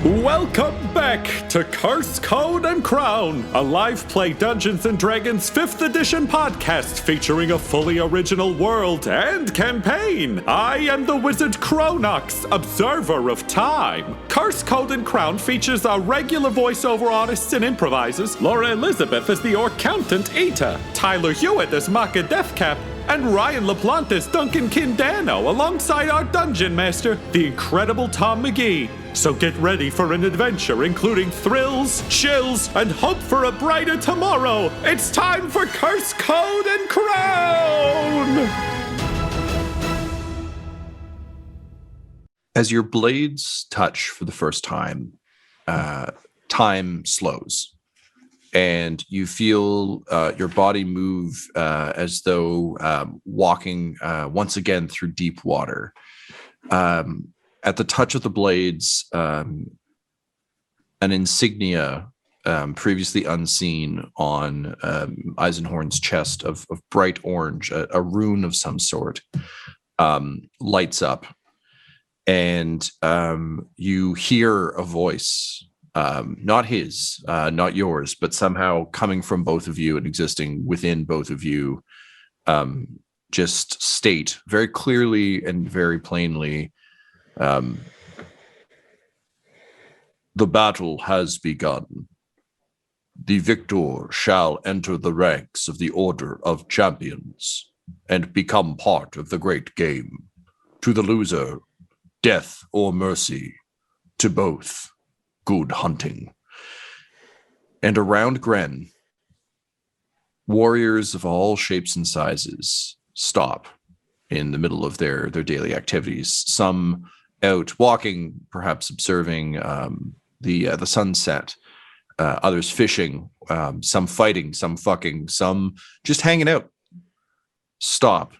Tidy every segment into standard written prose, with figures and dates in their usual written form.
Welcome back to Curse, Code, and Crown, a live play Dungeons & Dragons 5th edition podcast featuring a fully original world and campaign. I am the wizard Cronox, observer of time. Curse, Code, and Crown features our regular voiceover artists and improvisers, Laura Elizabeth as the Orcountant Eta, Tyler Hewitt as Makka Deathcap, and Ryan LaPlante as Duncan Danno, alongside our dungeon master, the incredible Tom McGee. So get ready for an adventure including thrills, chills, and hope for a brighter tomorrow. It's time for Curse, Code, and Crown! As your blades touch for the first time, time slows. And you feel your body move as though walking once again through deep water. At the touch of the blades, an insignia previously unseen on Eisenhorn's chest of bright orange, a rune of some sort, lights up. And you hear a voice. Not his, not yours, but somehow coming from both of you and existing within both of you, just state very clearly and very plainly, the battle has begun. The victor shall enter the ranks of the Order of Champions and become part of the great game. To the loser, death or mercy. To both, good hunting. And around Gren, warriors of all shapes and sizes stop in the middle of their daily activities. Some out walking, perhaps observing the sunset, others fishing, some fighting, some fucking, some just hanging out. Stop,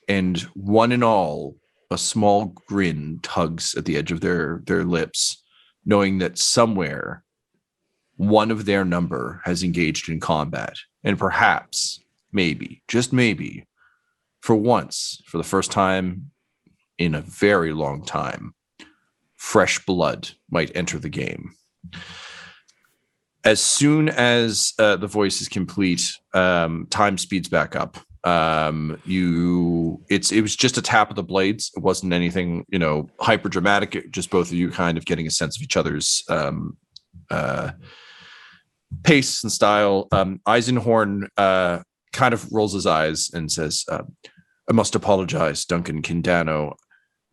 and one and all, a small grin tugs at the edge of their lips, knowing that somewhere one of their number has engaged in combat. And perhaps, maybe, just maybe, for once, for the first time in a very long time, fresh blood might enter the game. As soon as the voice is complete, time speeds back up. It was just a tap of the blades. It wasn't anything, hyper dramatic. Just both of you kind of getting a sense of each other's pace and style. Eisenhorn kind of rolls his eyes and says, I must apologize, Duncan Danno.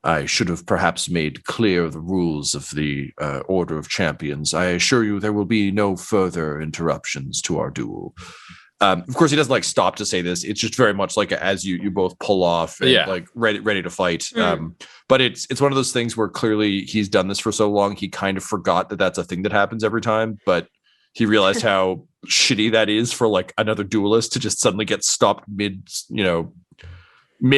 I should have perhaps made clear the rules of the Order of Champions. I assure you there will be no further interruptions to our duel. Of course, he doesn't stop to say this. It's just very much as you both pull off and ready to fight. But it's one of those things where clearly he's done this for so long, he kind of forgot that that's a thing that happens every time. But he realized how shitty that is for another duelist to just suddenly get stopped mid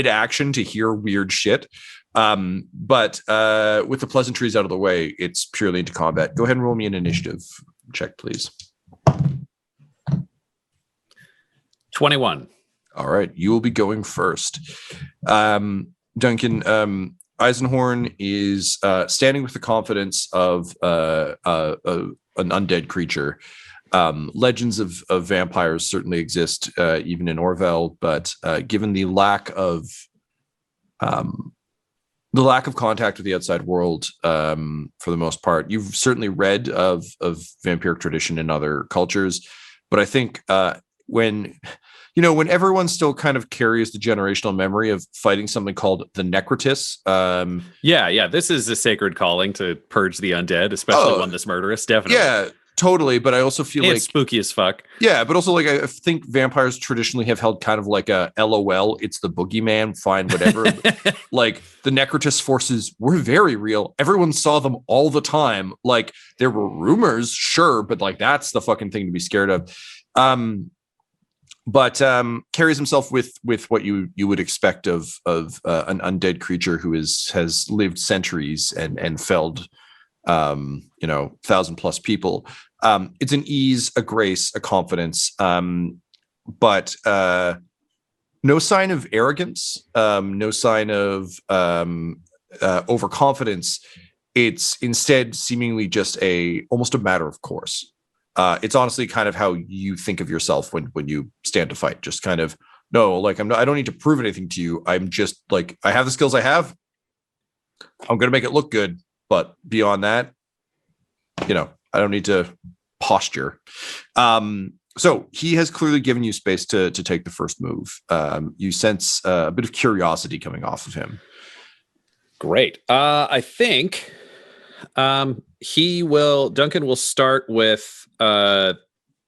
action to hear weird shit. But with the pleasantries out of the way, it's purely into combat. Go ahead and roll me an initiative check, please. 21. All right, you will be going first. Duncan, Eisenhorn is standing with the confidence of an undead creature. Legends of vampires certainly exist, even in Orville, but given the lack of contact with the outside world, for the most part, you've certainly read of vampiric tradition in other cultures, but I think when everyone still kind of carries the generational memory of fighting something called the Necrotis. This is a sacred calling to purge the undead, especially one that's murderous. Definitely. Yeah, totally. But I also feel it's spooky as fuck. Yeah, but also I think vampires traditionally have held kind of like a LOL. It's the boogeyman. Fine, whatever. The Necrotis forces were very real. Everyone saw them all the time. There were rumors, sure, but that's the fucking thing to be scared of. But carries himself with what you would expect of an undead creature who has lived centuries and felled 1,000+ people. It's an ease, a grace, a confidence, but no sign of arrogance, no sign of overconfidence. it's instead seemingly just almost a matter of course. It's honestly kind of how you think of yourself when you stand to fight. Just kind of, no, like I don't need to prove anything to you. I'm just like, I have the skills I have. I'm going to make it look good. But beyond that, I don't need to posture. So he has clearly given you space to take the first move. You sense a bit of curiosity coming off of him. Great. I think Duncan will start with the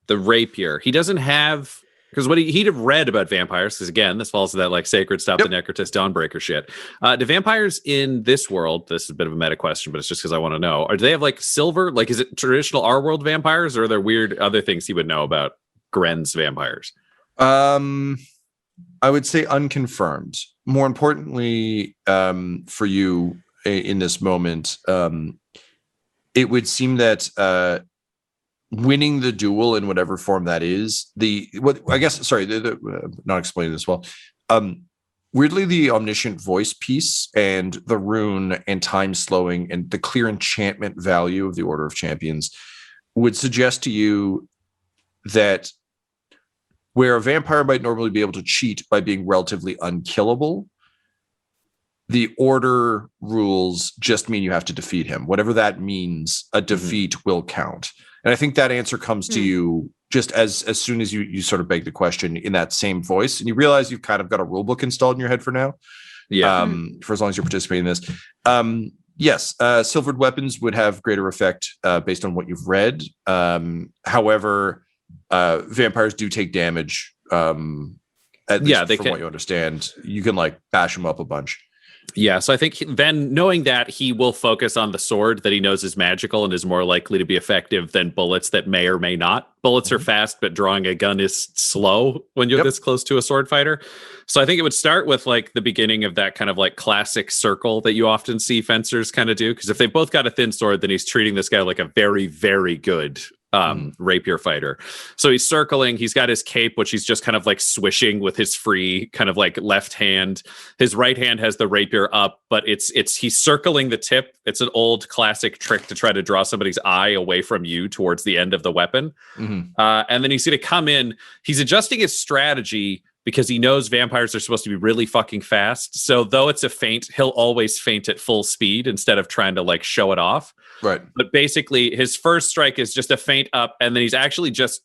rapier. He doesn't have, because what he'd have read about vampires, because again, this falls to that like sacred stop the necrotis dawnbreaker shit. Do vampires in this world, this is a bit of a meta question, but it's just because I want to know, do they have like silver? Like, is it traditional our world vampires, or are there weird other things he would know about Gren's vampires? I would say unconfirmed. More importantly, for you in this moment, it would seem that winning the duel in whatever form that is, not explaining this well. Weirdly, the omniscient voice piece and the rune and time slowing and the clear enchantment value of the Order of Champions would suggest to you that where a vampire might normally be able to cheat by being relatively unkillable, the Order rules just mean you have to defeat him. Whatever that means, a defeat will count. And I think that answer comes to you just as soon as you sort of beg the question in that same voice, and you realize you've kind of got a rule book installed in your head for now. Yeah. For as long as you're participating in this. Yes, silvered weapons would have greater effect based on what you've read. However, vampires do take damage. From what you understand, you can like bash them up a bunch. Yeah, so I think then knowing that, he will focus on the sword that he knows is magical and is more likely to be effective than bullets that may or may not. Bullets are fast, but drawing a gun is slow when you're this close to a sword fighter. So I think it would start with like the beginning of that kind of like classic circle that you often see fencers kind of do. Because if they both got a thin sword, then he's treating this guy like a very, very good rapier fighter. So he's circling, he's got his cape, which he's just kind of like swishing with his free kind of like left hand. His right hand has the rapier up, but he's circling the tip. It's an old classic trick to try to draw somebody's eye away from you towards the end of the weapon. And then he's going to come in, he's adjusting his strategy because he knows vampires are supposed to be really fucking fast. So though it's a feint, he'll always feint at full speed instead of trying to like show it off. Right. But basically his first strike is just a feint up, and then he's actually just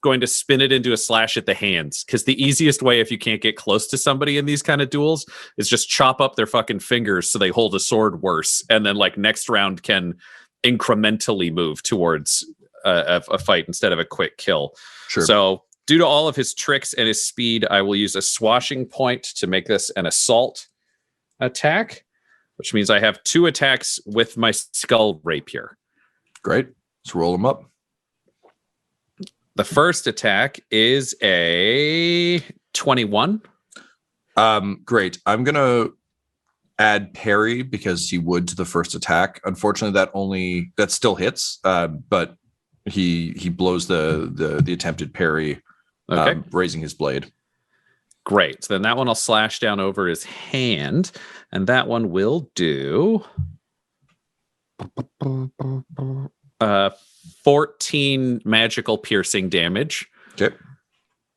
going to spin it into a slash at the hands. Because the easiest way, if you can't get close to somebody in these kind of duels, is just chop up their fucking fingers so they hold a sword worse. And then like next round can incrementally move towards a fight instead of a quick kill. Sure. So due to all of his tricks and his speed, I will use a swashing point to make this an assault attack, which means I have 2 attacks with my skull rapier. Great. Let's roll them up. The first attack is a 21. Great. I'm going to add parry because he would to the first attack. Unfortunately, that still hits, but he blows the attempted parry, raising his blade. Great. So then that one I'll slash down over his hand, and that one will do 14 magical piercing damage. Okay.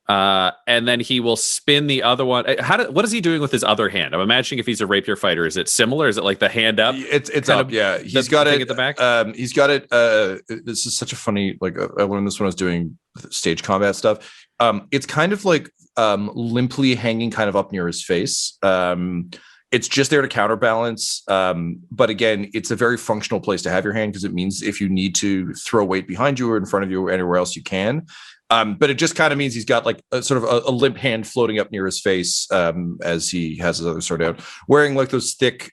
And then he will spin the other one. What is he doing with his other hand? I'm imagining if he's a rapier fighter, is it similar? Is it like the hand up? It's up. Yeah, he's got it at the back. He's got it. This is such a funny. Like I learned this when I was doing stage combat stuff. It's kind of like limply hanging, kind of up near his face. It's just there to counterbalance. But again, it's a very functional place to have your hand because it means if you need to throw weight behind you or in front of you or anywhere else, you can. But it just kind of means he's got like a sort of a limp hand floating up near his face as he has his other sword out, wearing like those thick,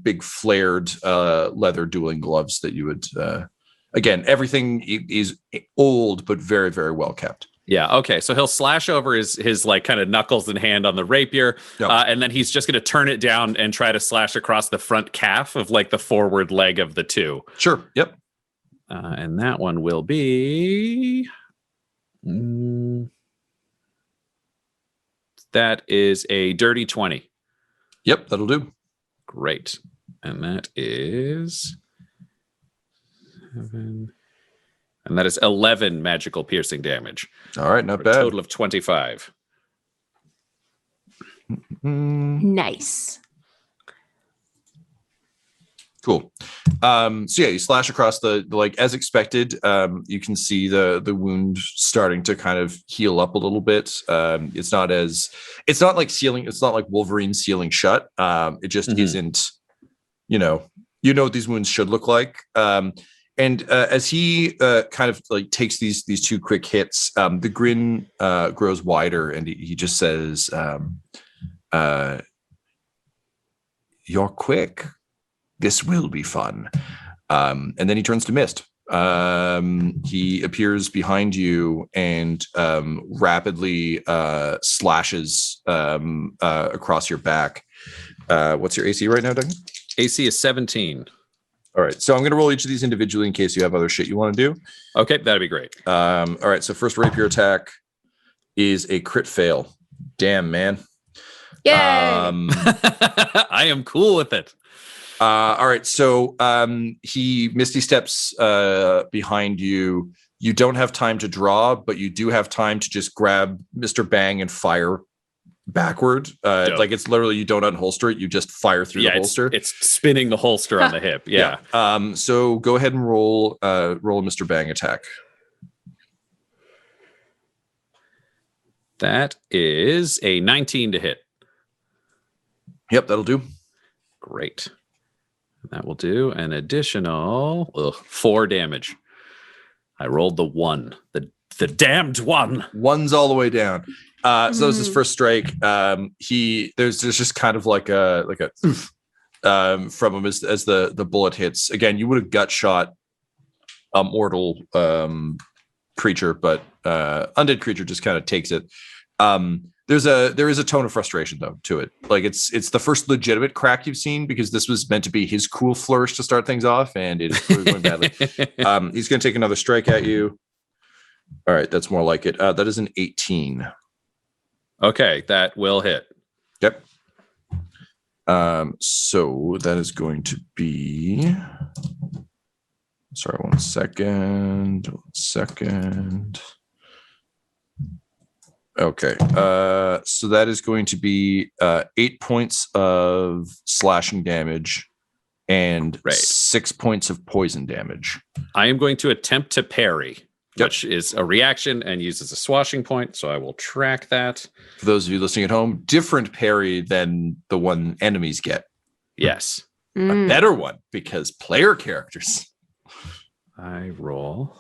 big flared leather dueling gloves that you would. Again, everything is old but very, very well kept. Yeah. Okay. So he'll slash over his like kind of knuckles and hand on the rapier, and then he's just going to turn it down and try to slash across the front calf of like the forward leg of the 2. Sure. Yep. And that one will be. That is a dirty 20. Yep, that'll do. Great. And that is 7. And that is 11 magical piercing damage. All right, not For bad. A total of 25. Nice. Cool. So yeah, you slash across the like as expected. You can see the wound starting to kind of heal up a little bit. It's not like sealing. It's not like Wolverine sealing shut. It just isn't. You know what these wounds should look like. And as he kind of like takes these 2 quick hits, the grin grows wider, and he just says, "You're quick. This will be fun." And then he turns to mist. He appears behind you and rapidly slashes across your back. What's your AC right now, Duncan? AC is 17. All right, so I'm going to roll each of these individually in case you have other shit you want to do. Okay, that'd be great. All right, so first rapier attack is a crit fail. Damn, man. Yay! I am cool with it. All right, so he misty steps behind you. You don't have time to draw, but you do have time to just grab Mr. Bang and fire backward. Like it's literally you don't unholster it, you just fire through the holster. It's spinning the holster on the hip. Yeah. So go ahead and roll a Mr. Bang attack. That is a 19 to hit. Yep, that'll do. Great. That will do an additional 4 damage. I rolled the 1. The damned 1. 1's all the way down. So this is his first strike. There's just kind of like a oof, from him as the bullet hits. Again, you would have gut shot a mortal creature, but undead creature just kind of takes it. There is a tone of frustration though to it. Like it's the first legitimate crack you've seen because this was meant to be his cool flourish to start things off, and it is going badly. He's going to take another strike at you. All right, that's more like it. That is an 18. Okay, that will hit. Yep. So that is going to be. Sorry, 1 second. 1 second. Okay. So that is going to be 8 points of slashing damage and 6 points of poison damage. I am going to attempt to parry, which is a reaction and uses a swashing point. So I will track that. For those of you listening at home, different parry than the one enemies get. Yes. A better one because player characters. I roll.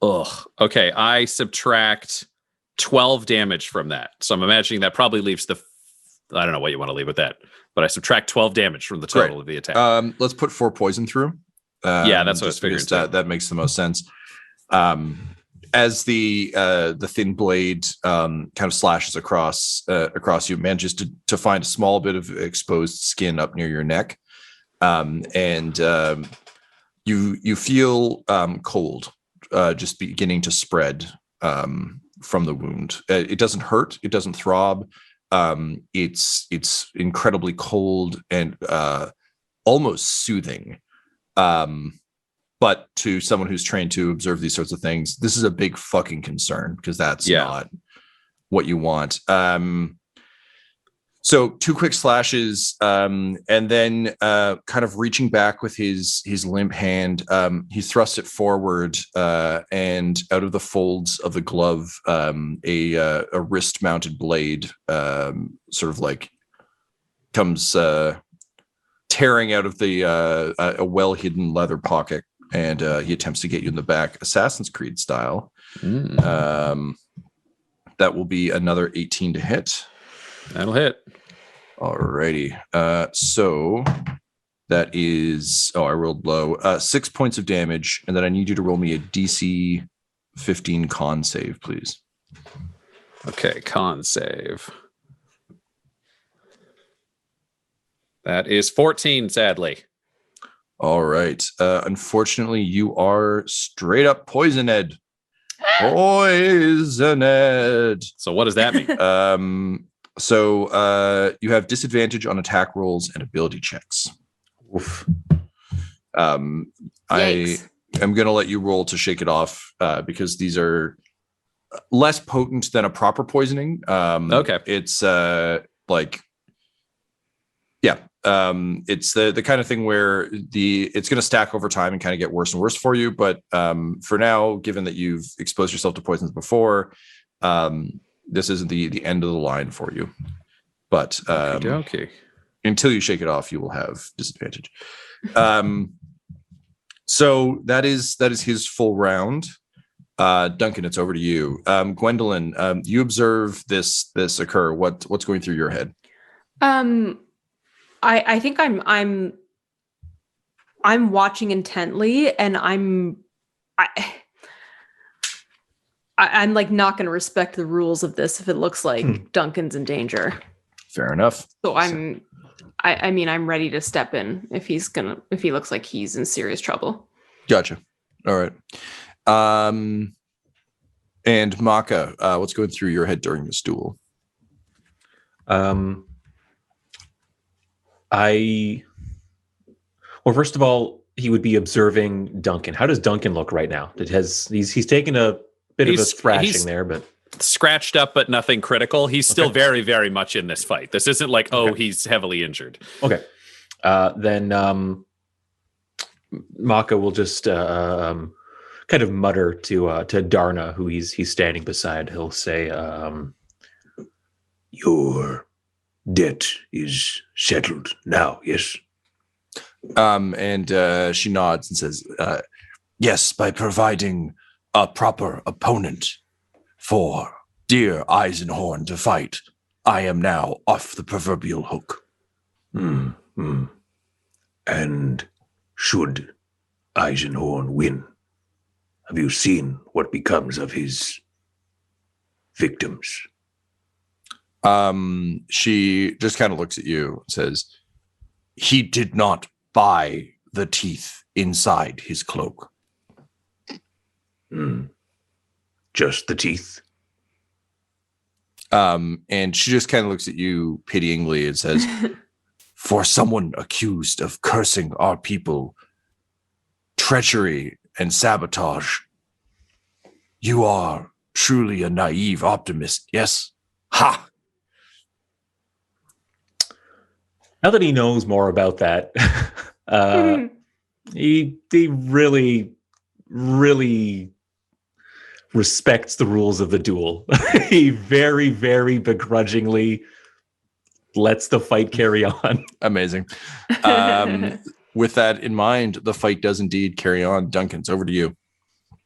Okay. I subtract 12 damage from that. So I'm imagining that probably leaves I don't know what you want to leave with that, but I subtract 12 damage from the total of the attack. Let's put 4 poison through. Yeah, that's what I was figuring. That makes the most sense. As the thin blade kind of slashes across you, manages to find a small bit of exposed skin up near your neck, and you feel cold just beginning to spread from the wound. It doesn't hurt. It doesn't throb. It's incredibly cold and almost soothing. But to someone who's trained to observe these sorts of things, this is a big fucking concern because that's not what you want. So 2 quick slashes, and then kind of reaching back with his limp hand, he thrusts it forward, and out of the folds of the glove, a wrist-mounted blade sort of like comes tearing out of the a well-hidden leather pocket, and he attempts to get you in the back, Assassin's Creed style. That will be another 18 to hit. That'll hit. Alrighty. So that is, I rolled low. 6 points of damage, and then I need you to roll me a DC 15 con save, please. Okay, con save. That is 14, sadly. All right. Unfortunately, you are straight up poisoned. Poisoned. So what does that mean? So you have disadvantage on attack rolls and ability checks. Oof. I am going to let you roll to shake it off because these are less potent than a proper poisoning. Okay. It's it's the kind of thing where it's going to stack over time and kind of get worse and worse for you. But for now, given that you've exposed yourself to poisons before, this isn't the end of the line for you. But okay. Until you shake it off, you will have disadvantage. So that is his full round. Duncan, it's over to you. Gwendolyn, you observe this occur. What's going through your head? I think I'm watching intently, and I'm like not going to respect the rules of this if it looks like Duncan's in danger. Fair enough. So I'm ready to step in if he looks like he's in serious trouble. Gotcha. All right. And Makka, what's going through your head during this duel? First of all, he would be observing Duncan. How does Duncan look right now? He's taken a bit of a thrashing there, but scratched up, but nothing critical. He's still very, very much in this fight. This isn't like, he's heavily injured. Okay. Then Makka will just kind of mutter to Darna, who he's standing beside. He'll say, "Your debt is settled now, yes?" And she nods and says, "Yes, by providing a proper opponent for dear Eisenhorn to fight, I am now off the proverbial hook." And should Eisenhorn win, have you seen what becomes of his victims? She just kind of looks at you and says, "He did not buy the teeth inside his cloak." Just the teeth? And she just kind of looks at you pityingly and says, "For someone accused of cursing our people, treachery and sabotage, you are truly a naive optimist, yes? Ha!" Now that he knows more about that, he really, really respects the rules of the duel. He very, very begrudgingly lets the fight carry on. Amazing. With that in mind, the fight does indeed carry on. Duncan, it's over to you.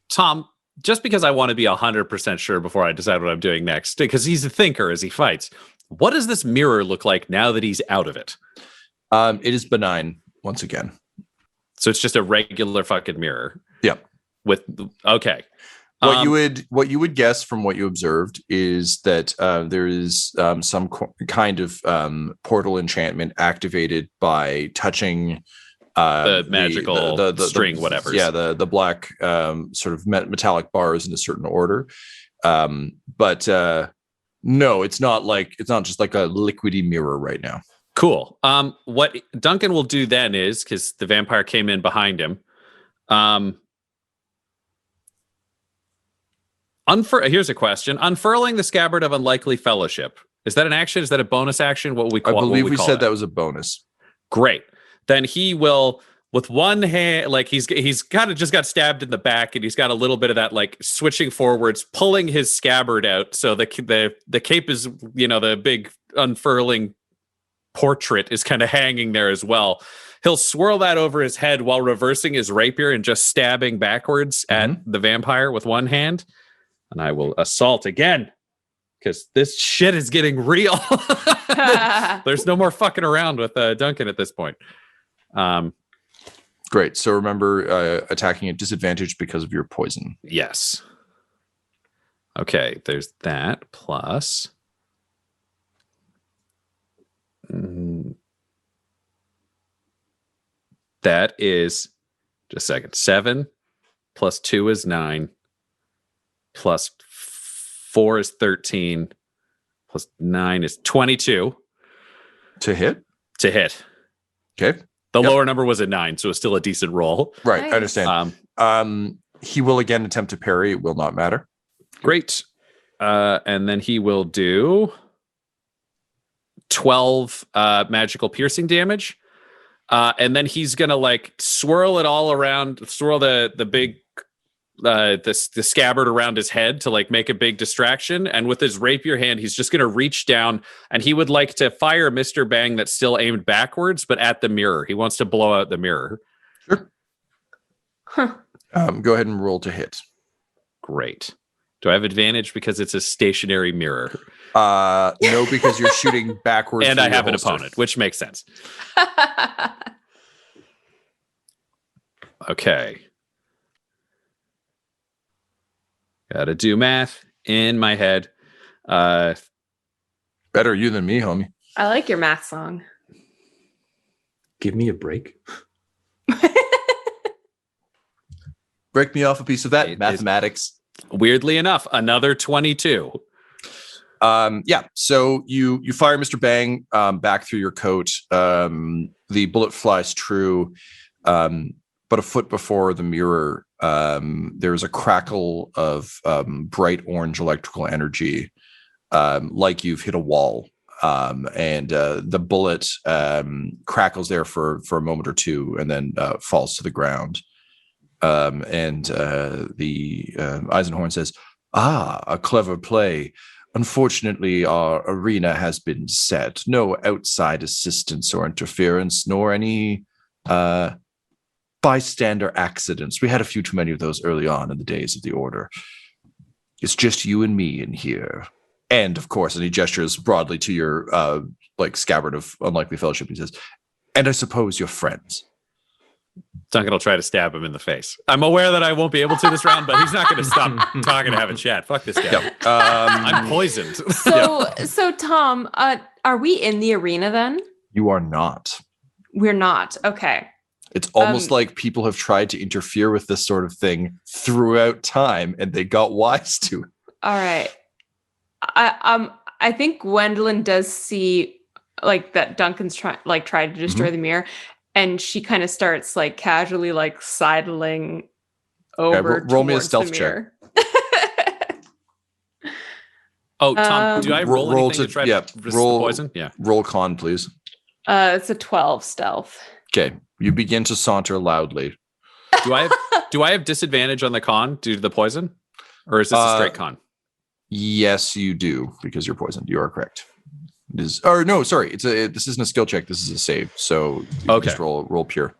Tom, just because I want to be 100% sure before I decide what I'm doing next, because he's a thinker as he fights, what does this mirror look like now that he's out of it? It is benign once again. So it's just a regular fucking mirror. Yep. Okay. What you would guess from what you observed is that there is some kind of portal enchantment activated by touching the magical the string, whatever. Yeah, the black sort of metallic bars in a certain order. But no, it's not just like a liquidy mirror right now. Cool. What Duncan will do then is, because the vampire came in behind him, here's a question. Unfurling the scabbard of unlikely fellowship. Is that an action? Is that a bonus action? I believe we said that was a bonus. Great. Then he will, with one hand, like he's kind of just got stabbed in the back, and he's got a little bit of that, like switching forwards, pulling his scabbard out. So the cape is, the big unfurling portrait is kind of hanging there as well. He'll swirl that over his head while reversing his rapier and just stabbing backwards at the vampire with one hand. And I will assault again, because this shit is getting real. There's no more fucking around with Duncan at this point. Great. So remember, attacking at disadvantage because of your poison. Yes. Okay, there's that. Plus... that is, just a second, 7 plus 2 is 9 plus 4 is 13 plus 9 is 22 to hit. Okay. The Yep. lower number was a 9, so it's still a decent roll. Right, Nice. I understand. He will again attempt to parry. It will not matter. Great. And then he will do 12 magical piercing damage. And then he's gonna like swirl it all around, swirl the big the scabbard around his head to like make a big distraction. And with his rapier hand, he's just gonna reach down and he would like to fire Mr. Bang that's still aimed backwards, but at the mirror. He wants to blow out the mirror. Sure. Huh. Go ahead and roll to hit. Great. Do I have advantage because it's a stationary mirror? No, because you're shooting backwards. And through I your have an holster. opponent, which makes sense. Okay. Gotta do math in my head. Better you than me, homie. I like your math song. Give me a break. Break me off a piece of that. It is- Mathematics. Weirdly enough, another 22. Yeah. So you fire Mr. Bang back through your coat. The bullet flies true, but a foot before the mirror, there's a crackle of bright orange electrical energy, like you've hit a wall. And the bullet crackles there for a moment or two, and then falls to the ground. And the Eisenhorn says, a clever play. Unfortunately, our arena has been set. No outside assistance or interference, nor any bystander accidents. We had a few too many of those early on in the days of the Order. It's just you and me in here. And, of course, and he gestures broadly to your scabbard of unlikely fellowship. He says, and I suppose you're friends. Duncan will try to stab him in the face. I'm aware that I won't be able to this round, but he's not going to stop talking to have a chat. Fuck this guy. Yep. I'm poisoned. So Tom, are we in the arena then? You are not. We're not. Okay. It's almost like people have tried to interfere with this sort of thing throughout time, and they got wise to it. All right. I think Gwendolyn does see like that Duncan's tried to destroy the mirror, and she kind of starts like casually like sidling over. Roll me a towards stealth the check. mirror. Oh, Tom, do I roll roll anything to try to resist roll- the poison? Yeah. Roll con, please. It's a 12 stealth. Okay. You begin to saunter loudly. Do I have disadvantage on the con due to the poison? Or is this a straight con? Yes, you do, because you're poisoned. You are correct. It is, or no, sorry. This isn't a skill check. This is a save. So you can Okay. just roll pure.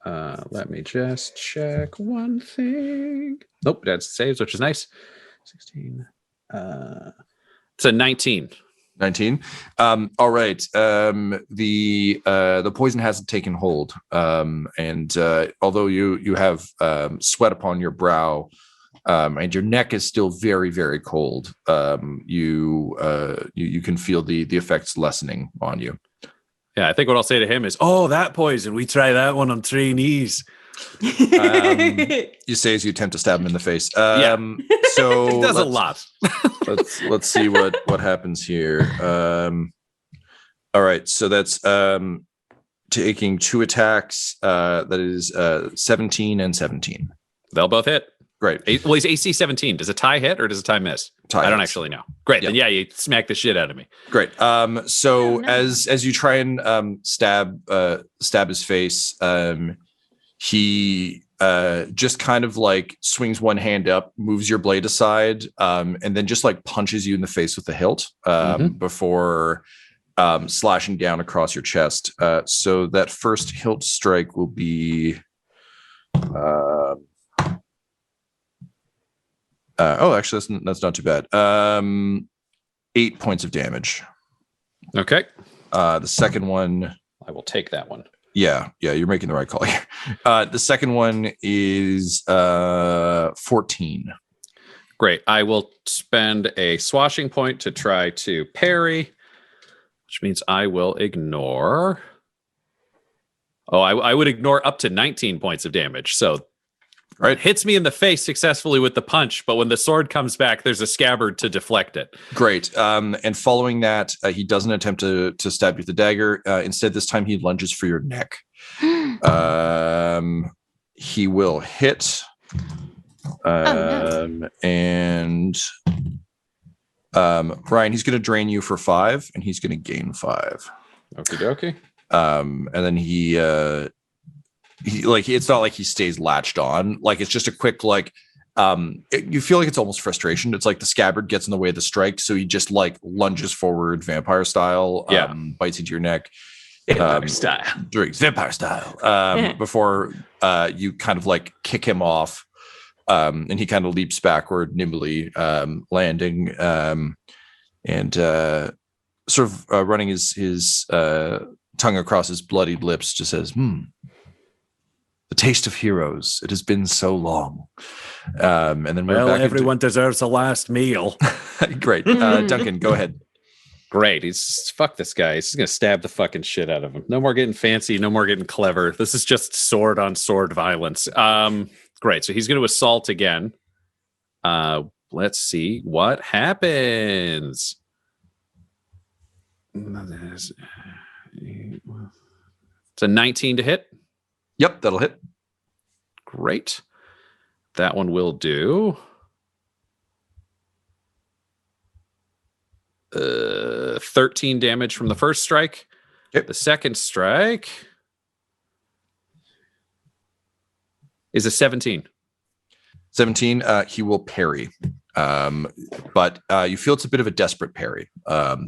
Let me just check one thing. Nope, that's saves, which is nice. 16. It's a 19. 19. All right. The poison hasn't taken hold. And although you have sweat upon your brow, and your neck is still very, very cold, you can feel the effects lessening on you. Yeah, I think what I'll say to him is, "Oh, that poison. We try that one on trainees." You say as you attempt to stab him in the face. Yeah. So He does a lot. let's see what happens here. All right, so that's taking 2 attacks. That is 17 and 17. They'll both hit. Great. Well, he's AC 17. Does a tie hit or does a tie miss? Tie I don't hits. actually know. Great. Then you smack the shit out of me. Great. So Oh, no. as you try and stab his face, he just kind of like swings one hand up, moves your blade aside, and then just like punches you in the face with the hilt before slashing down across your chest. So that first hilt strike will be actually that's not too bad. 8 points of damage. Okay. The second one, I will take that one. yeah, you're making the right call here. The second one is 14. Great. I will spend a swashing point to try to parry, which means I will ignore. Oh, I would ignore up to 19 points of damage. So Right. Hits me in the face successfully with the punch, but when the sword comes back, there's a scabbard to deflect it. Great. And following that, he doesn't attempt to stab you with the dagger. Instead, this time he lunges for your neck. He will hit. And Ryan, he's going to drain you for 5, and he's going to gain 5. Okie dokie. And then he like, it's not like he stays latched on. Like, it's just a quick, like, you feel like it's almost frustration. It's like the scabbard gets in the way of the strike, so he just like lunges forward, vampire style. Bites into your neck. Vampire style. Vampire style. Before you kind of like kick him off, and he kind of leaps backward nimbly, landing, and sort of running his tongue across his bloodied lips, just says, "The taste of heroes. It has been so long." And then everyone deserves a last meal. Great. Duncan, go ahead. Great. He's fuck this guy. He's just gonna stab the fucking shit out of him. No more getting fancy. No more getting clever. This is just sword on sword violence. Great. So he's gonna assault again. Let's see what happens. It's a 19 to hit. Yep, that'll hit. Great. That one will do 13 damage from the first strike. Yep. The second strike is a 17. 17, he will parry. But you feel it's a bit of a desperate parry.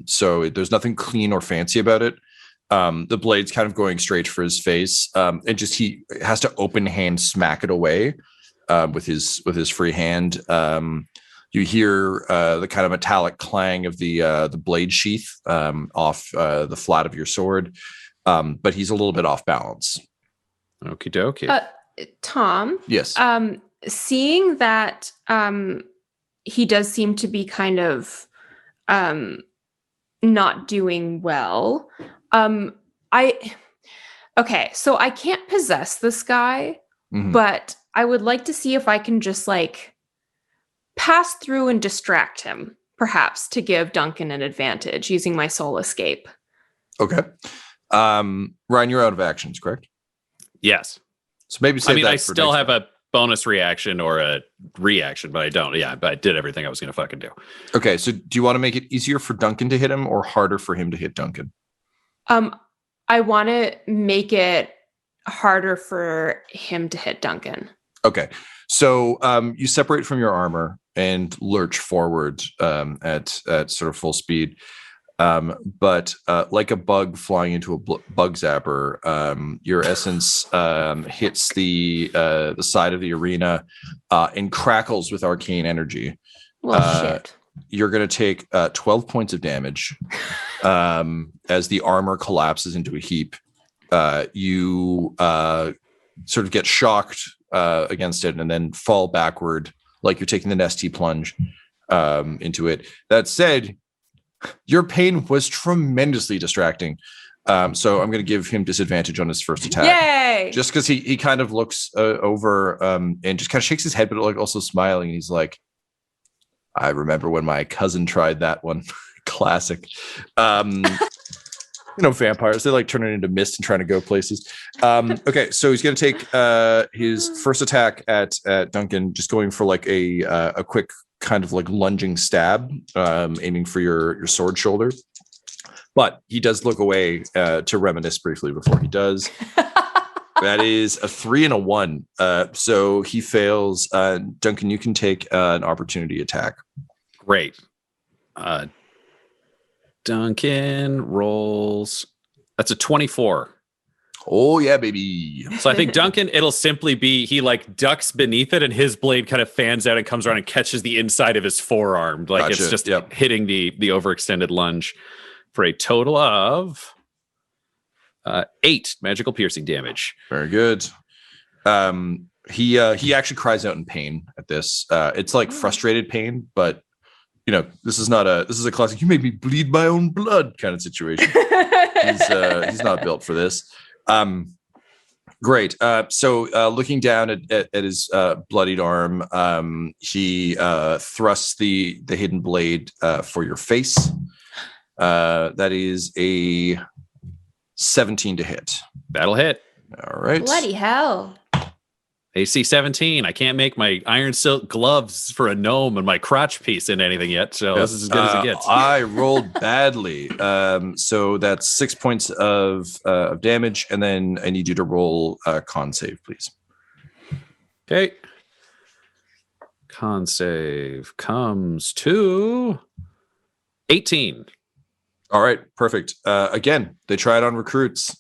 So there's nothing clean or fancy about it. The blade's kind of going straight for his face. And just he has to open hand smack it away with his free hand. You hear the kind of metallic clang of the blade sheath off the flat of your sword. But he's a little bit off balance. Okie dokie. Tom? Yes. Seeing that he does seem to be kind of not doing well. So I can't possess this guy, but I would like to see if I can just like pass through and distract him, perhaps to give Duncan an advantage using my soul escape. Okay. Ryan, you're out of actions, correct? Yes. So maybe save that I for still next have time. a bonus reaction or a reaction, but I don't. Yeah, but I did everything I was going to fucking do. Okay, so do you want to make it easier for Duncan to hit him or harder for him to hit Duncan? I want to make it harder for him to hit Duncan. Okay, so you separate from your armor and lurch forward at sort of full speed. But like a bug flying into a bug zapper, your essence hits the side of the arena and crackles with arcane energy. Well, shit. You're going to take 12 points of damage as the armor collapses into a heap. You sort of get shocked against it and then fall backward like you're taking the Nestea plunge into it. That said, your pain was tremendously distracting. So I'm going to give him disadvantage on his first attack. Yay! Just because he kind of looks over and just kind of shakes his head, but like also smiling. He's like, I remember when my cousin tried that one. Classic. Vampires, they like turning into mist and trying to go places. Okay, so he's going to take his first attack at Duncan, just going for like a quick kind of like lunging stab, aiming for your sword shoulder. But he does look away to reminisce briefly before he does. That is a 3 and a 1. So he fails. Duncan, you can take an opportunity attack. Great. Duncan rolls. That's a 24. Oh, yeah, baby. So I think Duncan, it'll simply be he like ducks beneath it and his blade kind of fans out and comes around and catches the inside of his forearm. Like Gotcha. It's just hitting the overextended lunge for a total of 8 magical piercing damage. Very good. He actually cries out in pain at this. It's like frustrated pain, but this is a classic. You made me bleed my own blood kind of situation. He's not built for this. Great. So looking down at his bloodied arm, he thrusts the hidden blade for your face. That is a 17 to hit. That'll hit. All right. Bloody hell. AC 17. I can't make my iron silk gloves for a gnome and my crotch piece into anything yet, so this is as good as it gets. I rolled badly. So that's 6 points of damage, and then I need you to roll a con save, please. Okay. Con save comes to 18. All right, perfect. Again, they tried on recruits.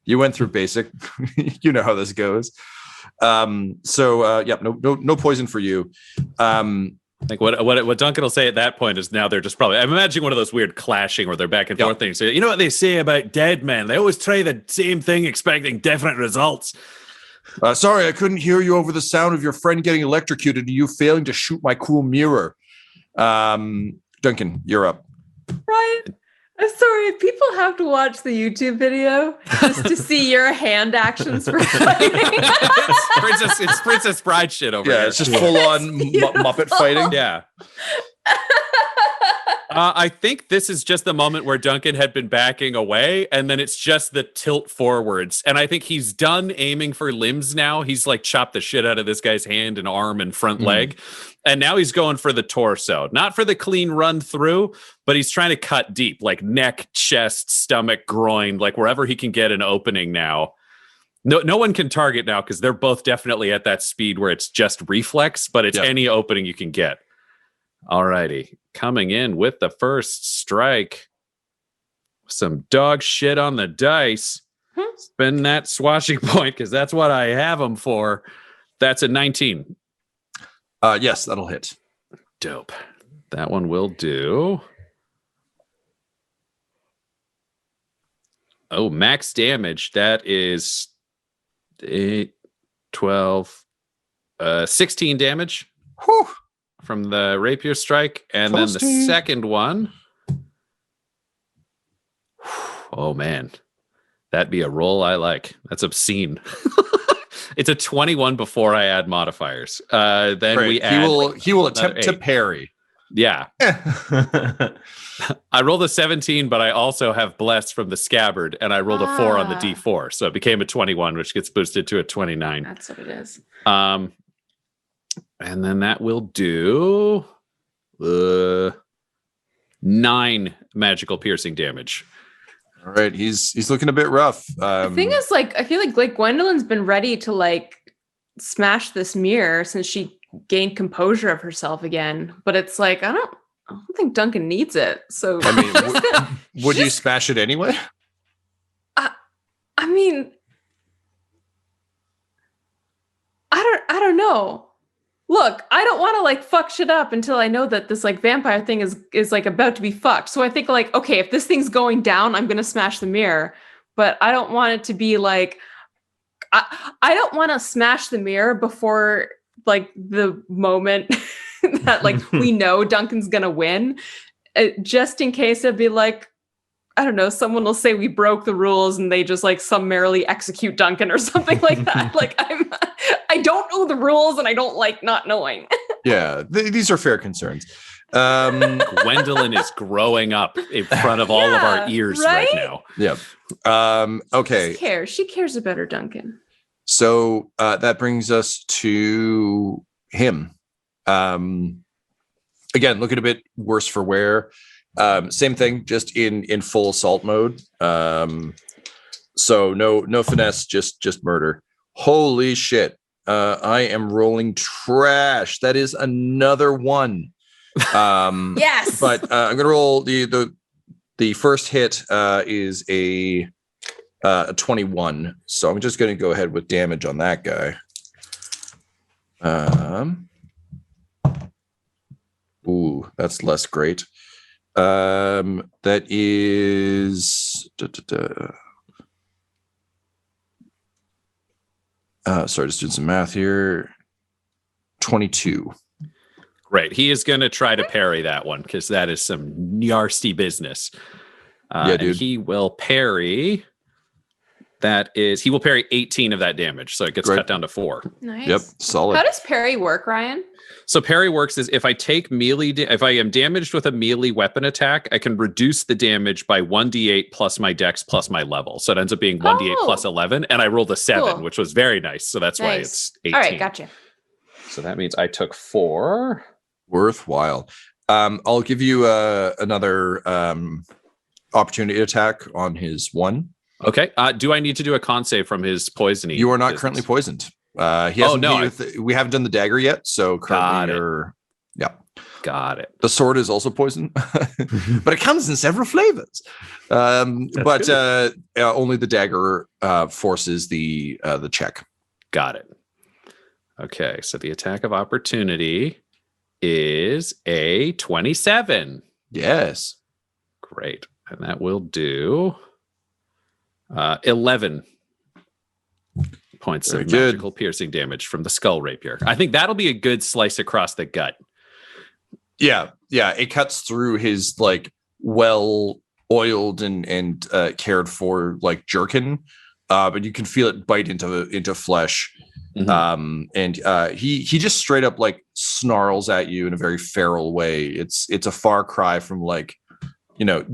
You went through basic. You know how this goes. No poison for you. I think what Duncan will say at that point is now they're just probably, I'm imagining one of those weird clashing where they're back and forth things. So, you know what they say about dead men? They always try the same thing expecting different results. Sorry, I couldn't hear you over the sound of your friend getting electrocuted and you failing to shoot my cool mirror. Duncan, you're up. Ryan, I'm sorry. People have to watch the YouTube video just to see your hand actions for fighting. It's Princess Bride shit over here. Yeah, it's just full on Muppet fighting. Yeah. I think this is just the moment where Duncan had been backing away, and then it's just the tilt forwards. And I think he's done aiming for limbs now. He's like chopped the shit out of this guy's hand and arm and front leg. And now he's going for the torso, not for the clean run through, but he's trying to cut deep, like neck, chest, stomach, groin, like wherever he can get an opening now. No one can target now because they're both definitely at that speed where it's just reflex, but it's any opening you can get. All righty. Coming in with the first strike. Some dog shit on the dice. Spend that swashing point because that's what I have them for. That's a 19. Yes, that'll hit. Dope. That one will do. Oh, max damage. That is 8, 12, 16 damage. Whew. From the rapier strike. And then the second one. Oh, man. That'd be a roll I like. That's obscene. It's a 21 before I add modifiers. Then Great. we add. He will attempt to parry. Yeah. I rolled a 17, but I also have blessed from the scabbard, and I rolled a 4 on the D4. So it became a 21, which gets boosted to a 29. That's what it is. And then that will do 9 magical piercing damage. All right, he's looking a bit rough. The thing is, like, I feel like Gwendolyn's been ready to like smash this mirror since she gained composure of herself again. But it's like I don't think Duncan needs it. So I mean, would you smash it anyway? I mean, I don't know. Look, I don't want to like fuck shit up until I know that this like vampire thing is like about to be fucked. So I think like, okay, if this thing's going down, I'm gonna smash the mirror. But I don't want it to be like I don't want to smash the mirror before like the moment that like we know Duncan's gonna win. Just in case it'd be like, I don't know, someone will say we broke the rules and they just like summarily execute Duncan or something like that. Like I don't know the rules and I don't like not knowing. Yeah, these are fair concerns. Gwendolyn is growing up in front of all of our ears right now. Yeah. Okay. She cares about her Duncan. So that brings us to him. Again, looking a bit worse for wear. Same thing, just in full assault mode. So no finesse, just murder. Holy shit. I am rolling trash. That is another 1. Yes. But I'm gonna roll the first hit is a 21. So I'm just gonna go ahead with damage on that guy. Ooh, that's less great. That is sorry, just doing some math here. 22. Great. He is going to try to parry that one because that is some nasty business. Yeah, dude. And he will parry That is, he will parry 18 of that damage, so it gets cut down to 4. Nice. Yep, solid. How does parry work, Ryan? So parry works is if I take melee, if I am damaged with a melee weapon attack, I can reduce the damage by 1d8 plus my dex plus my level. So it ends up being 1d8 plus 11, and I rolled a 7, which was very nice. So that's why it's 18. All right, gotcha. So that means I took 4. Worthwhile. I'll give you another opportunity attack on his 1. Okay. Do I need to do a con save from his poisoning? You are not currently poisoned. He hasn't, we haven't done the dagger yet, so currently got it. The sword is also poison, but it comes in several flavors. But only the dagger forces the check. Got it. Okay, so the attack of opportunity is a 27. Yes. Great. And that will do 11 points of magical piercing damage from the skull rapier. I think that'll be a good slice across the gut. Yeah. It cuts through his like well oiled and cared for like jerkin, but you can feel it bite into flesh. Mm-hmm. And he just straight up like snarls at you in a very feral way. It's a far cry from like,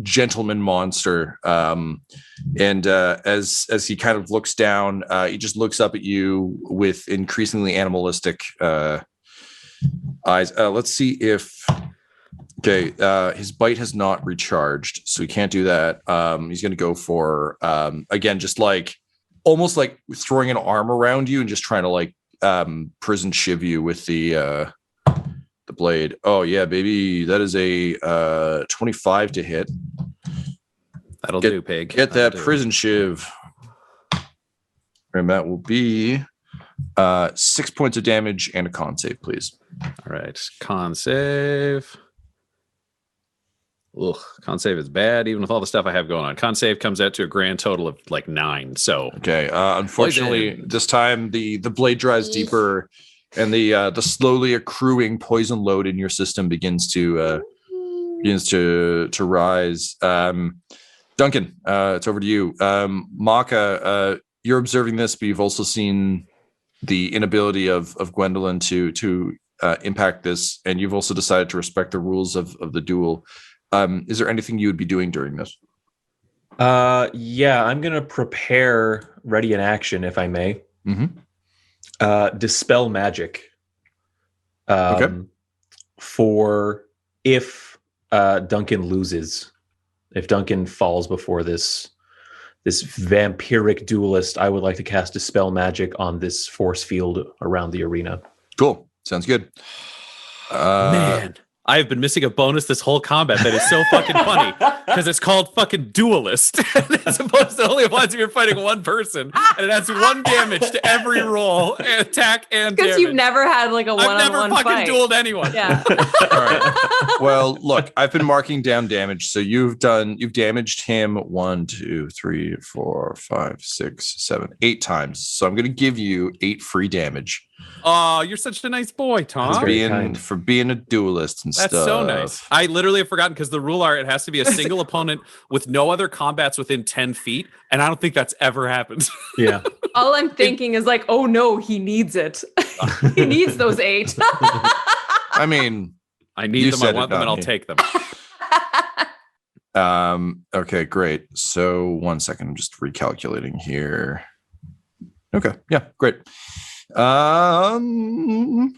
gentleman monster. And as he kind of looks down, he just looks up at you with increasingly animalistic eyes. Let's see if his bite has not recharged, so he can't do that. He's gonna go for again, just like almost like throwing an arm around you and just trying to like prison shiv you with the blade. Oh yeah, baby, that is a 25 to hit. That'll do, pig. Get that prison shiv. And that will be 6 points of damage and a con save, please. All right, con save. Ugh, con save is bad, even with all the stuff I have going on. Con save comes out to a grand total of like 9. So unfortunately, this time the blade drives deeper, and the slowly accruing poison load in your system begins to rise. Duncan, it's over to you. Makka, you're observing this, but you've also seen the inability of Gwendolyn to impact this, and you've also decided to respect the rules of the duel. Is there anything you would be doing during this? I'm going to prepare ready in action, if I may. Mm-hmm. Dispel magic. For if Duncan loses, if Duncan falls before this vampiric duelist, I would like to cast Dispel magic on this force field around the arena. Cool. Sounds good. Man, I have been missing a bonus this whole combat that is so fucking funny because it's called fucking duelist as opposed to only applies if you're fighting one person, and it adds 1 damage to every roll, attack, and damage. Because you've never had like a one-on-one fight. I've never fucking dueled anyone. Yeah. All right. Well, look, I've been marking down damage, so you've damaged him 1, 2, 3, 4, 5, 6, 7, 8 times. So I'm going to give you 8 free damage. Oh, you're such a nice boy, Tom. For being a duelist and That's stuff. So nice. I literally have forgotten because the rule art, it has to be a single opponent with no other combats within 10 feet. And I don't think that's ever happened. Yeah. All I'm thinking is like, oh no, he needs it. He needs those 8. I mean, I need them, I want them, and I'll take them. Okay, great. So 1 second, I'm just recalculating here. Okay, yeah, great. Okie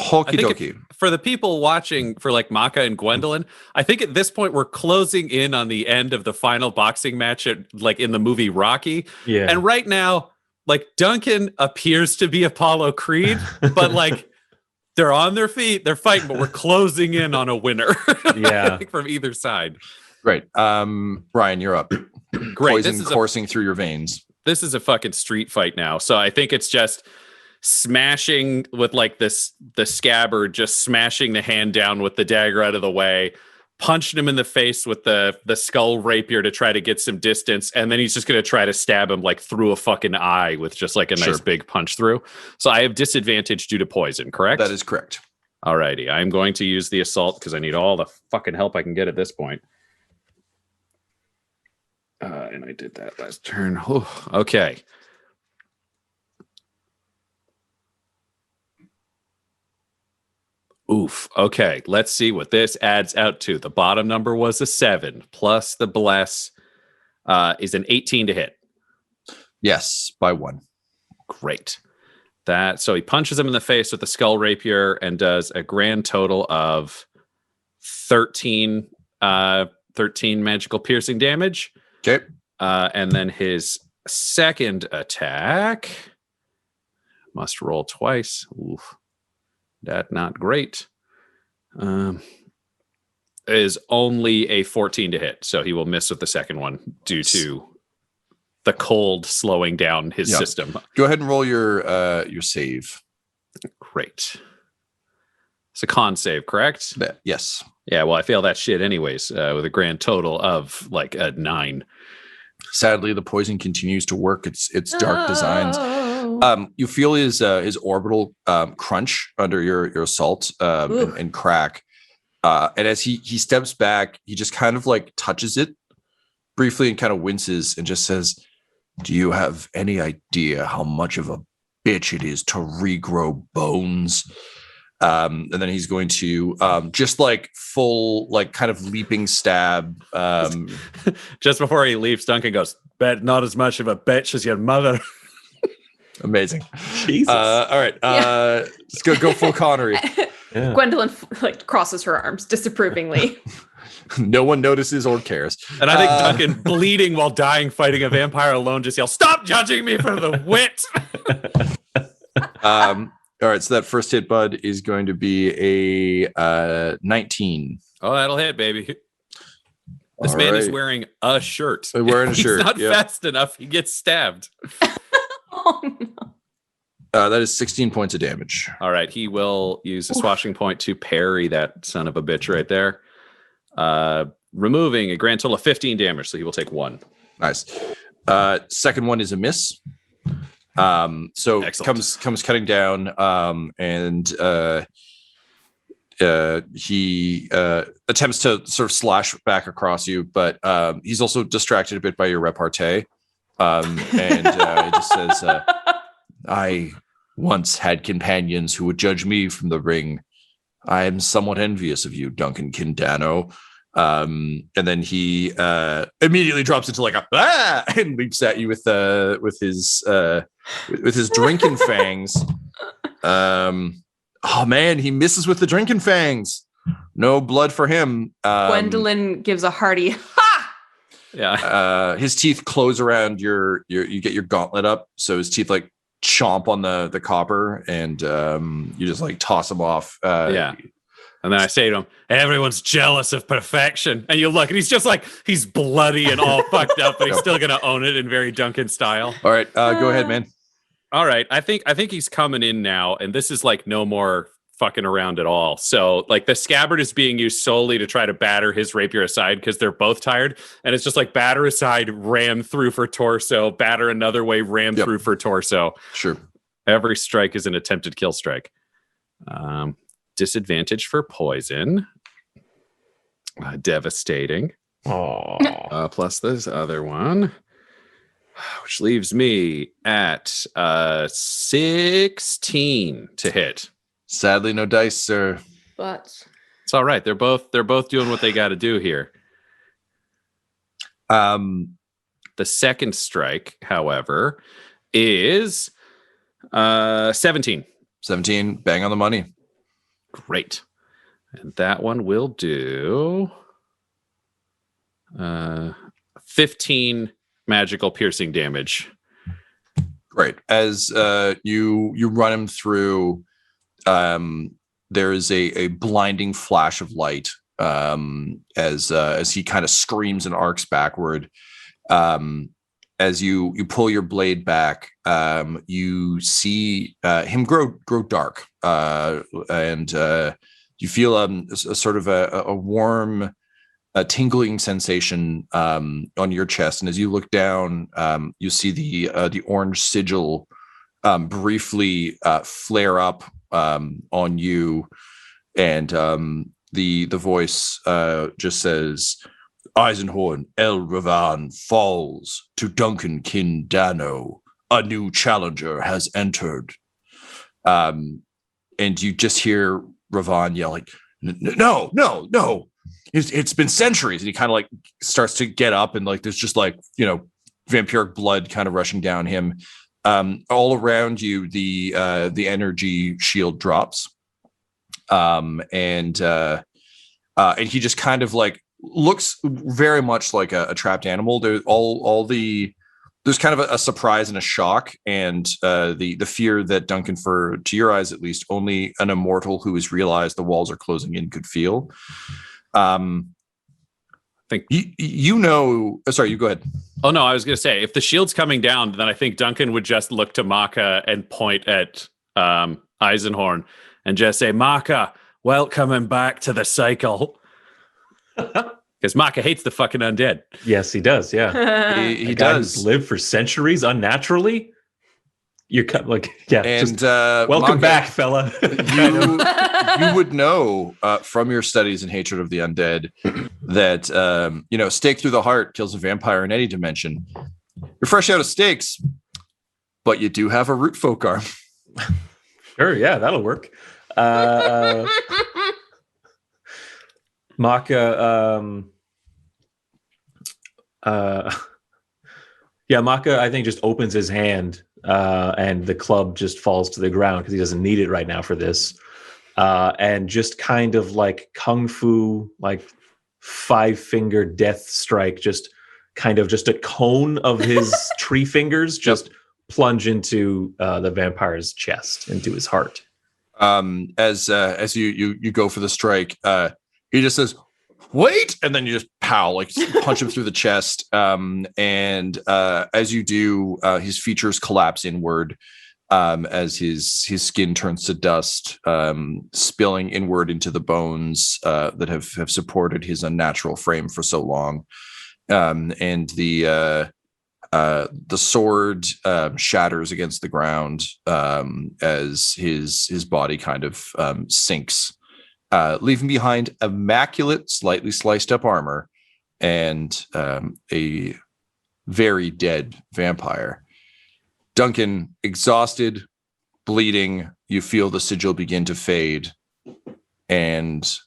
dokie. For the people watching for like Makka and Gwendolyn, I think at this point we're closing in on the end of the final boxing match at, like in the movie Rocky. Yeah. And right now, like Duncan appears to be Apollo Creed, but like they're on their feet, they're fighting, but we're closing in on a winner. Yeah. From either side. Great. Ryan, you're up. Great. Poison coursing through your veins. This is a fucking street fight now. So I think it's just smashing with like the scabbard, just smashing the hand down with the dagger out of the way, punching him in the face with the skull rapier to try to get some distance. And then he's just going to try to stab him like through a fucking eye with just like a nice big punch through. So I have disadvantage due to poison, correct? That is correct. All righty. I'm going to use the assault because I need all the fucking help I can get at this point. and I did that last turn. Whew. Okay. Oof. Okay, let's see what this adds out to. The bottom number was a 7 plus the bless is an 18 to hit. Yes, by 1. Great. So he punches him in the face with the skull rapier and does a grand total of 13 magical piercing damage. Okay. And then his second attack must roll twice. Oof. That not great. Is only a 14 to hit, so he will miss with the second one due to the cold slowing down his system. Go ahead and roll your save. Great. It's a con save, correct? Yes. Yeah, well, I fail that shit anyways, with a grand total of like a 9. Sadly, the poison continues to work its dark designs. You feel his orbital crunch under your assault and crack. And as he steps back, he just kind of like touches it briefly and kind of winces and just says, "Do you have any idea how much of a bitch it is to regrow bones?" And then he's going to just like full, like kind of leaping stab. Just before he leaps, Duncan goes, "Bet not as much of a bitch as your mother." Amazing. Jesus. All right. Let's go full Connery. Yeah. Gwendolyn like crosses her arms disapprovingly. No one notices or cares. And I think Duncan, bleeding while dying, fighting a vampire alone, just yells, "Stop judging me for the wit!" All right, so that first hit, bud, is going to be a 19. Oh, that'll hit, baby. This man is wearing a shirt. Wearing a shirt. He's not fast enough. He gets stabbed. Oh, no. That is 16 points of damage. All right, he will use a swashing point to parry that son of a bitch right there. Removing a grand total of 15 damage, so he will take 1. Nice. Second one is a miss. So Excellent. comes cutting down, and he attempts to sort of slash back across you, but he's also distracted a bit by your repartee. And he just says, "I once had companions who would judge me from the ring. I am somewhat envious of you, Duncan Danno." And then he immediately drops into like and leaps at you with his drinking fangs. Oh man, he misses with the drinking fangs. No blood for him. Gwendolyn gives a hearty ha. Yeah. His teeth close around you get your gauntlet up, so his teeth like chomp on the copper, and you just like toss him off. Yeah. And then I say to him, "Everyone's jealous of perfection." And you look, and he's just like, he's bloody and all fucked up, but he's still going to own it in very Duncan style. All right, go ahead, man. All right. I think he's coming in now, and this is like no more fucking around at all. So like the scabbard is being used solely to try to batter his rapier aside because they're both tired. And it's just like batter aside, ram through for torso, batter another way, ram through for torso. Sure. Every strike is an attempted kill strike. Disadvantage for poison. Devastating. Oh. Plus this other one, which leaves me at 16 to hit. Sadly, no dice, sir. But It's all right. They're both doing what they got to do here. The second strike, however, is 17. 17, bang on the money. Great. And that one will do 15 magical piercing damage. Great. As you run him through, there is a blinding flash of light as he kind of screams and arcs backward. As you pull your blade back, you see him grow dark, and you feel a sort of a warm, tingling sensation on your chest. And as you look down, you see the orange sigil briefly flare up on you, and the voice just says, Eisenhorn, El Ravan falls to Duncan Kin Danno. A new challenger has entered. And you just hear Ravan yelling, no. It's been centuries. And he kind of like starts to get up and like there's just like, vampiric blood kind of rushing down him. All around you, the energy shield drops. And he just kind of like looks very much like a trapped animal. There's there's kind of a surprise and a shock, and the fear that Duncan, to your eyes at least, only an immortal who has realized the walls are closing in could feel. I think sorry, you go ahead. Oh no, I was going to say, if the shield's coming down, then I think Duncan would just look to Makka and point at Eisenhorn and just say, Makka, welcome back to the cycle. Because Makka hates the fucking undead. Yes, he does. Yeah, he does live for centuries unnaturally. You're like, yeah. And welcome Makka, back, fella. you would know from your studies in hatred of the undead that stake through the heart kills a vampire in any dimension. You're fresh out of stakes, but you do have a root folk arm. Sure, yeah, that'll work. Makka, Makka, I think, just opens his hand, and the club just falls to the ground because he doesn't need it right now for this. And just kind of like kung fu, like 5-finger death strike, just a cone of his tree fingers, just plunge into the vampire's chest, into his heart. As you go for the strike, he just says, wait, and then you just punch him through the chest. And as you do, his features collapse inward as his skin turns to dust, spilling inward into the bones that have supported his unnatural frame for so long. And the sword shatters against the ground as his body kind of sinks. Leaving behind immaculate, slightly sliced up armor and a very dead vampire. Duncan, exhausted, bleeding, you feel the sigil begin to fade. And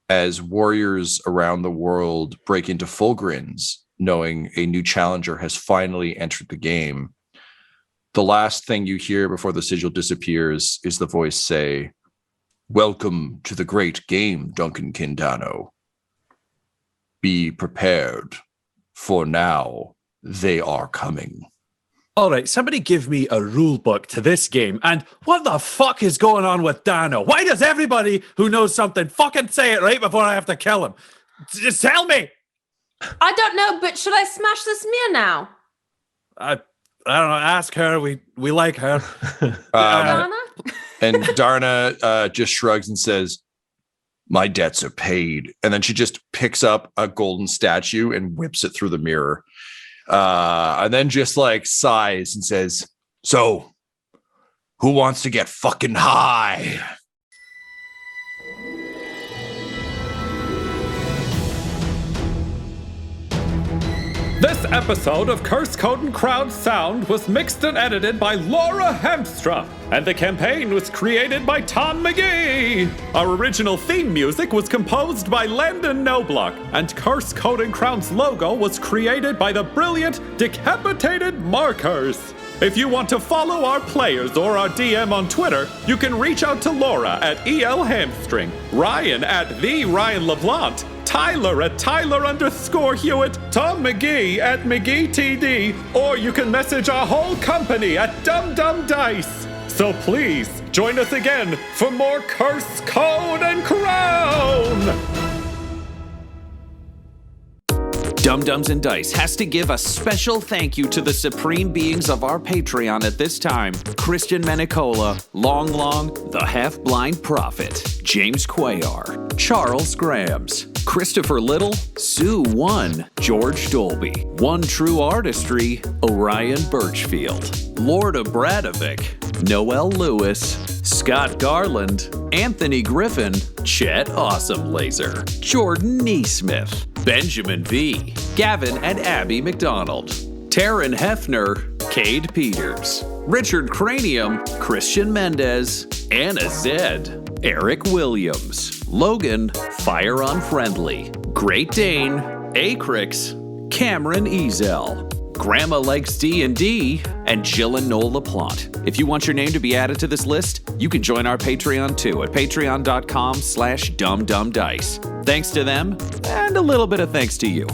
as warriors around the world break into full grins, knowing a new challenger has finally entered the game, the last thing you hear before the sigil disappears is the voice say, welcome to the great game, Duncan Danno. Be prepared, for now they are coming. All right, somebody give me a rule book to this game. And what the fuck is going on with Danno? Why does everybody who knows something fucking say it right before I have to kill him? Just tell me. I don't know, but should I smash this mirror now? I don't know. Ask her. We like her. Dana? And Darna just shrugs and says, my debts are paid. And then she just picks up a golden statue and whips it through the mirror. And then just like sighs and says, so who wants to get fucking high? This episode of Curse Code and Crowd Sound was mixed and edited by Laura Hamstra, and the campaign was created by Tom McGee. Our original theme music was composed by Landon Knoblock, and Curse Code and Crown's logo was created by the brilliant Decapitated Markers. If you want to follow our players or our DM on Twitter, you can reach out to Laura at EL Hamstring, Ryan at the Ryan LaPlante, Tyler at Tyler_Hewitt, Tom McGee at McGeeTD, or you can message our whole company at Dum Dum Dice. So please join us again for more Curse, Code, and Crown! Dum Dums and Dice has to give a special thank you to the supreme beings of our Patreon at this time: Christian Menicola, Long, The Half-Blind Prophet, James Cuellar, Charles Grams, Christopher Little, Sue One, George Dolby, One True Artistry, Orion Birchfield, Lord of Bradovic, Noel Lewis, Scott Garland, Anthony Griffin, Chet Awesome Laser, Jordan Neesmith, Benjamin V, Gavin and Abby McDonald, Taryn Hefner, Cade Peters, Richard Cranium, Christian Mendez, Anna Zed, Eric Williams, Logan, Fire Unfriendly, Great Dane, Acrix, Cameron Ezel, Grandma Likes D&D, and Jill and Noel LaPlante. If you want your name to be added to this list, you can join our Patreon too at patreon.com/dumdumdice. Thanks to them, and a little bit of thanks to you.